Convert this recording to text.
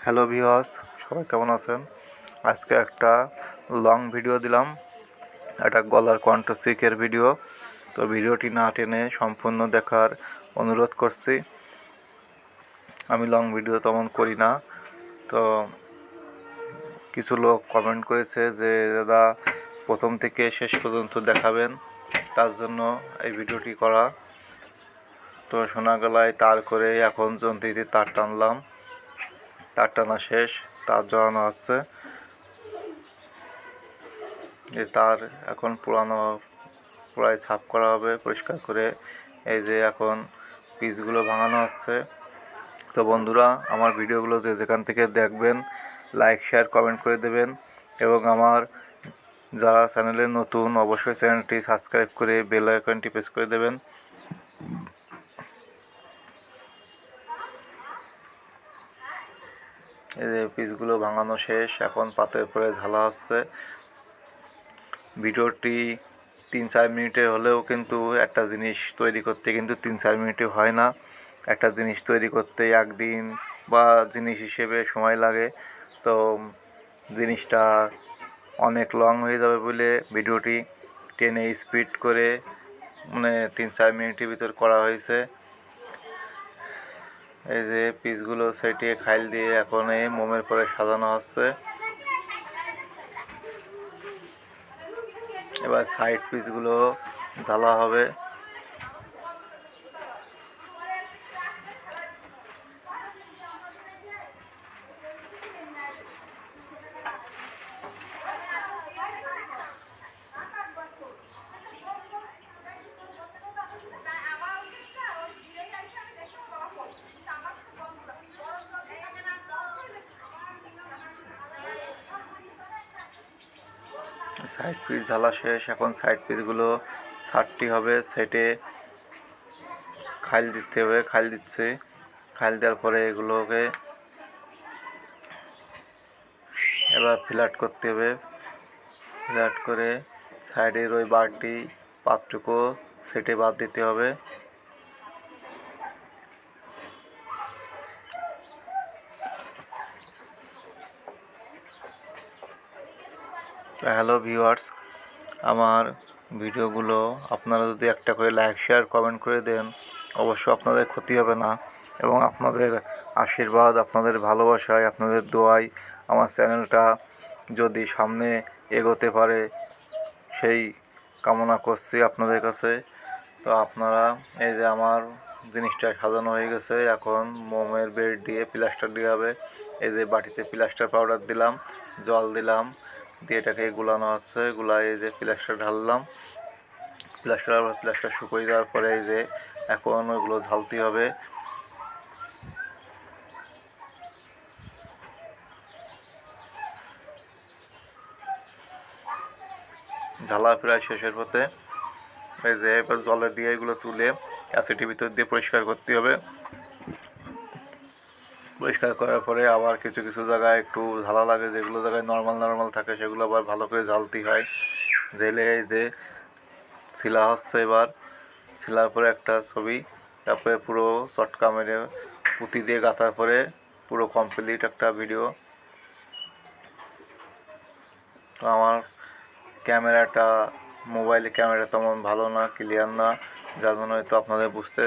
Hello viewers, সবাই কেমন আছেন? আজকে একটা লং ভিডিও দিলাম, একটা গলার কণ্ঠশিকের ভিডিও। তো ভিডিওটি না টেনে সম্পূর্ণ দেখার অনুরোধ করছি। আমি লং ভিডিও তেমন করি না। তো কিছু লোক কমেন্ট করেছে যে দাদা প্রথম থেকে শেষ পর্যন্ত দেখাবেন, তার জন্য এই ভিডিওটি করা। তো সোনা গলায় তার করে এখন যন্ত্রীতে তার টানলাম, তার টানা শেষ, তার জড়ানো হচ্ছে। এই তার এখন পুরাই সাফ করা হবে পরিষ্কার করে। এই যে এখন পিসগুলো ভাঙানো হচ্ছে। তো বন্ধুরা, আমার ভিডিওগুলো যে যেখান থেকে দেখবেন লাইক শেয়ার কমেন্ট করে দেবেন, এবং আমার যারা চ্যানেলে নতুন অবশ্যই চ্যানেলটি সাবস্ক্রাইব করে বেল আইকনটি প্রেস করে দেবেন। এই যে পিসগুলো ভাঙানো শেষ, এখন পাতের পরে ঝালা হচ্ছে। ভিডিওটি 3-4 মিনিটের হলেও কিন্তু একটা জিনিস তৈরি করতে কিন্তু 3-4 মিনিটে হয় না। একটা জিনিস তৈরি করতে একদিন বা জিনিস হিসেবে সময় লাগে। তো জিনিসটা অনেক লং হয়ে যাবে বলে ভিডিওটি টেনে স্পিড করে 3-4 মিনিটের ভিতর করা হয়েছে। এই যে পিসগুলো সেটিয়ে খাইল দিয়ে এখন এই মোমের পরে সাজানো হচ্ছে। এবার সাইড পিসগুলো জ্বালা হবে। সাইড পিস ঝালা শেষ, এখন সাইড পিসগুলো ছাড়টি হবে, সেটে খাইল দিতে হবে। খাইল দিচ্ছে, খাইল দেওয়ার পরে এগুলোকে এবার ফ্ল্যাট করতে হবে। ফ্ল্যাট করে সাইডের ওই বারটি পাতটুকু সেটে বাদ দিতে হবে। হ্যালো ভিউয়ার্স, আমার ভিডিওগুলো আপনারা যদি একটা করে লাইক শেয়ার কমেন্ট করে দেন, অবশ্য আপনাদের ক্ষতি হবে না, এবং আপনাদের আশীর্বাদ, আপনাদের ভালোবাসায়, আপনাদের দোয়ায় আমার চ্যানেলটা যদি সামনে এগোতে পারে সেই কামনা করছি আপনাদের কাছে। তো আপনারা, এই যে আমার জিনিসটা সাজানো হয়ে গেছে, এখন মোমের বেড দিয়ে প্লাস্টার দেওয়া হবে। এই যে বাটিতে প্লাস্টার পাউডার দিলাম, জল দিলাম, দিয়ে এটাকে গুলানো হচ্ছে। গুলাই এই যে প্লাস্টার ঢাললাম, প্লাস্টার শুকিয়ে যাওয়ার পরে এই যে এখন ওইগুলো ঝালতে হবে। ঝালা প্রায় শেষের পথে। এই যে এবার জলে দিয়ে এগুলো তুলে অ্যাসিডের ভিতর দিয়ে পরিষ্কার করতে হবে। পরিষ্কার করার পরে আবার কিছু কিছু জায়গায় একটু ঝালা লাগে, যেগুলো জায়গায় নর্মাল থাকে সেগুলো আবার ভালো করে ঝালতে হয়। ঝেলে এই যে শিলা হচ্ছে, এবার শিলার পরে একটা ছবি, তারপরে পুরো চটকা মেরে পুঁতি দিয়ে গাঁথার পরে পুরো কমপ্লিট একটা ভিডিও। তো আমার মোবাইলে ক্যামেরা তেমন ভালো না, ক্লিয়ার না, যার জন্য হয়তো আপনাদের বুঝতে